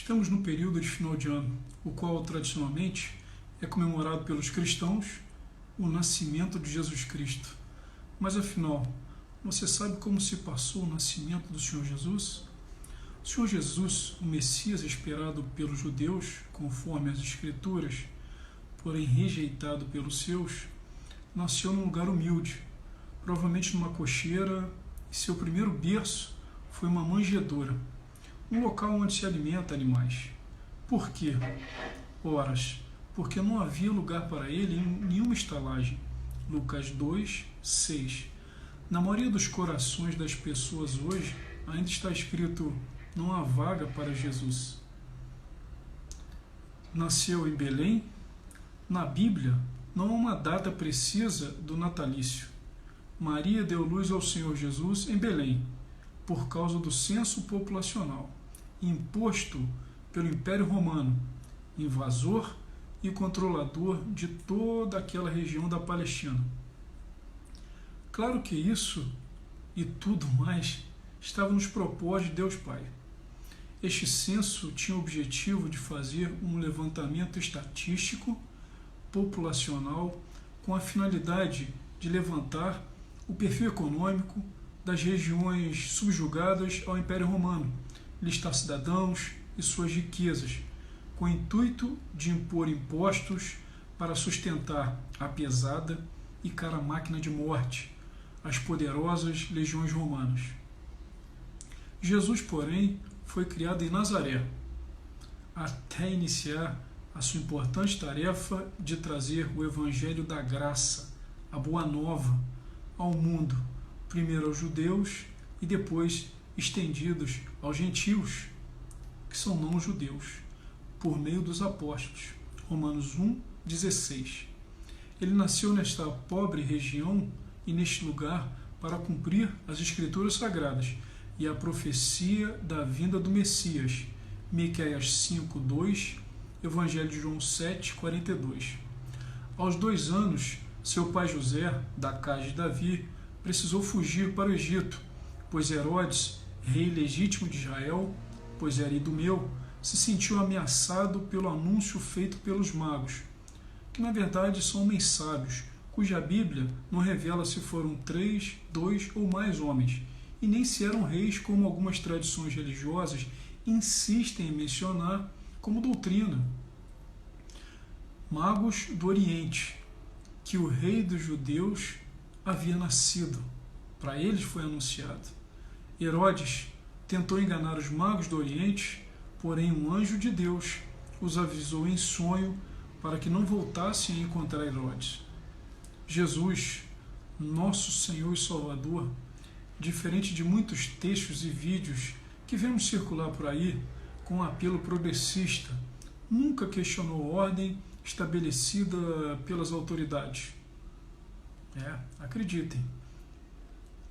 Estamos no período de final de ano, o qual tradicionalmente é comemorado pelos cristãos o nascimento de Jesus Cristo. Mas afinal, você sabe como se passou o nascimento do Senhor Jesus? O Senhor Jesus, o Messias esperado pelos judeus, conforme as Escrituras, porém rejeitado pelos seus, nasceu num lugar humilde, provavelmente numa cocheira, e seu primeiro berço foi uma manjedoura, um local onde se alimenta animais. Por quê? Horas, porque não havia lugar para ele em nenhuma estalagem. Lucas 2, 6. Na maioria dos corações das pessoas hoje, ainda está escrito: não há vaga para Jesus. Nasceu em Belém? Na Bíblia, não há uma data precisa do natalício. Maria deu luz ao Senhor Jesus em Belém, por causa do censo populacional, imposto pelo Império Romano, invasor e controlador de toda aquela região da Palestina. Claro que isso e tudo mais estava nos propósitos de Deus Pai. Este censo tinha o objetivo de fazer um levantamento estatístico populacional com a finalidade de levantar o perfil econômico das regiões subjugadas ao Império Romano, listar cidadãos e suas riquezas, com o intuito de impor impostos para sustentar a pesada e cara máquina de morte, as poderosas legiões romanas. Jesus, porém, foi criado em Nazaré, até iniciar a sua importante tarefa de trazer o Evangelho da Graça, a Boa Nova, ao mundo, primeiro aos judeus e depois estendidos aos gentios, que são não judeus, por meio dos apóstolos. Romanos 1, 16. Ele nasceu nesta pobre região e neste lugar para cumprir as Escrituras Sagradas e a profecia da vinda do Messias, Miqueias 5, 2, Evangelho de João 7, 42. Aos 2 anos, seu pai José, da casa de Davi, precisou fugir para o Egito, pois Herodes, rei legítimo de Israel, pois era idumeu, se sentiu ameaçado pelo anúncio feito pelos magos, que na verdade são homens sábios, cuja Bíblia não revela se foram 3, 2 ou mais homens, e nem se eram reis como algumas tradições religiosas insistem em mencionar como doutrina. Magos do Oriente, que o rei dos judeus havia nascido. Para eles foi anunciado. Herodes tentou enganar os magos do Oriente, porém um anjo de Deus os avisou em sonho para que não voltassem a encontrar Herodes. Jesus, nosso Senhor e Salvador, diferente de muitos textos e vídeos que vemos circular por aí com um apelo progressista, nunca questionou a ordem estabelecida pelas autoridades. Acreditem,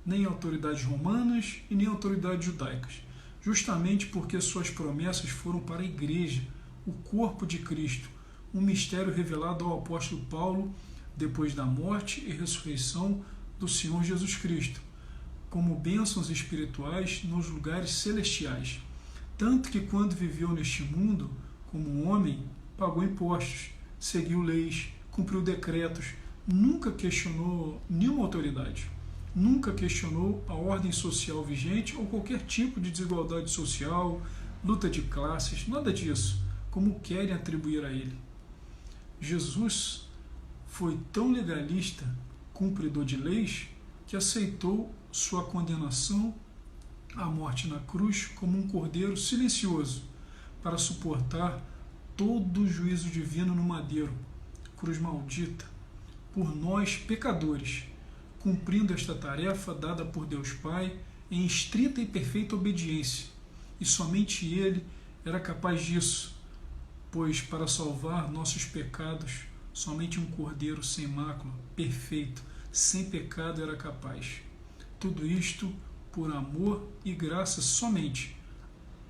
nem autoridades romanas e nem autoridades judaicas, justamente porque suas promessas foram para a igreja, o corpo de Cristo, um mistério revelado ao apóstolo Paulo depois da morte e ressurreição do Senhor Jesus Cristo, como bênçãos espirituais nos lugares celestiais, tanto que quando viveu neste mundo, como um homem, pagou impostos, seguiu leis, cumpriu decretos, nunca questionou nenhuma autoridade, nunca questionou a ordem social vigente ou qualquer tipo de desigualdade social, luta de classes, nada disso, como querem atribuir a ele. Jesus foi tão legalista, cumpridor de leis, que aceitou sua condenação à morte na cruz como um cordeiro silencioso para suportar todo o juízo divino no madeiro, cruz maldita, por nós pecadores, cumprindo esta tarefa dada por Deus Pai em estrita e perfeita obediência, e somente Ele era capaz disso, pois para salvar nossos pecados, somente um cordeiro sem mácula, perfeito, sem pecado era capaz. Tudo isto por amor e graça somente,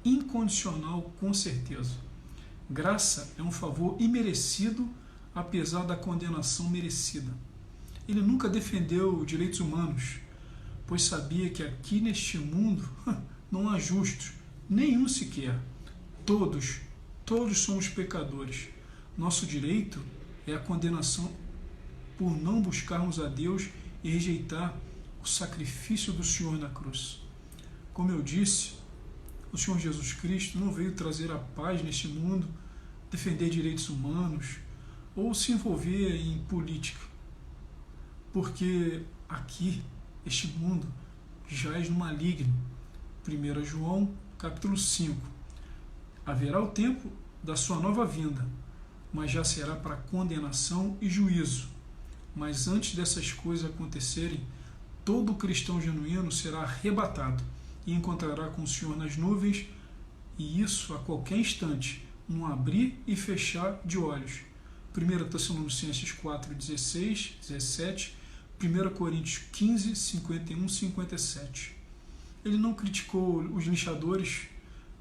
incondicional com certeza. Graça é um favor imerecido, apesar da condenação merecida. Ele nunca defendeu direitos humanos, pois sabia que aqui neste mundo não há justos, nenhum sequer. todos somos pecadores. Nosso direito é a condenação por não buscarmos a Deus e rejeitar o sacrifício do Senhor na cruz. Como eu disse, o Senhor Jesus Cristo não veio trazer a paz neste mundo, defender direitos humanos ou se envolver em política, porque aqui, este mundo, jaz no maligno. 1 João, capítulo 5. Haverá o tempo da sua nova vinda, mas já será para condenação e juízo. Mas antes dessas coisas acontecerem, todo cristão genuíno será arrebatado e encontrará com o Senhor nas nuvens, e isso a qualquer instante, num abrir e fechar de olhos. 1 Tessalonicenses 4, 16, 17, 1 Coríntios 15, 51, 57. Ele não criticou os linchadores,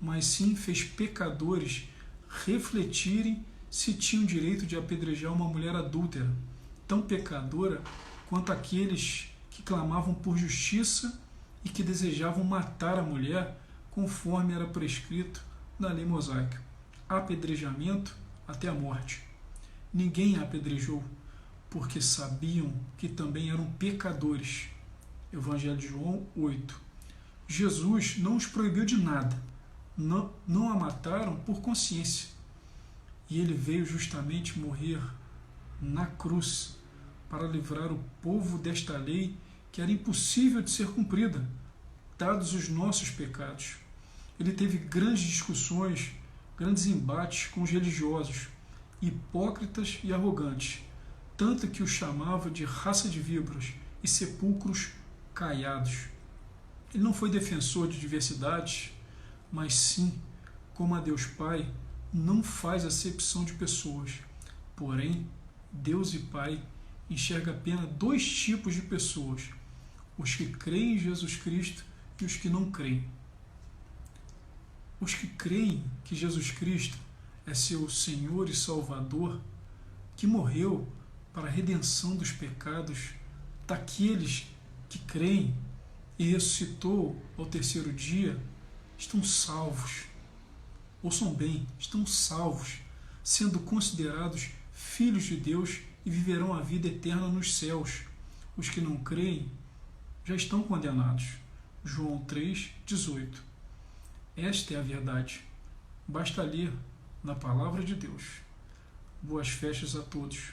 mas sim fez pecadores refletirem se tinham direito de apedrejar uma mulher adúltera, tão pecadora quanto aqueles que clamavam por justiça e que desejavam matar a mulher conforme era prescrito na lei mosaica. Apedrejamento até a morte. Ninguém a apedrejou, porque sabiam que também eram pecadores. Evangelho de João 8. Jesus não os proibiu de nada. Não a mataram por consciência. E ele veio justamente morrer na cruz para livrar o povo desta lei que era impossível de ser cumprida, dados os nossos pecados. Ele teve grandes discussões, grandes embates com os religiosos, hipócritas e arrogantes, tanto que os chamava de raça de víboras e sepulcros caiados. Ele não foi defensor de diversidades, mas sim, como a Deus Pai, não faz acepção de pessoas. Porém, Deus e Pai enxerga apenas dois tipos de pessoas: os que creem em Jesus Cristo e os que não creem. Os que creem que Jesus Cristo é seu Senhor e Salvador, que morreu para a redenção dos pecados daqueles que creem e ressuscitou ao terceiro dia, estão salvos. Ouçam bem, estão salvos, sendo considerados filhos de Deus e viverão a vida eterna nos céus. Os que não creem já estão condenados. João 3, 18. Esta é a verdade. Basta ler na palavra de Deus. Boas festas a todos.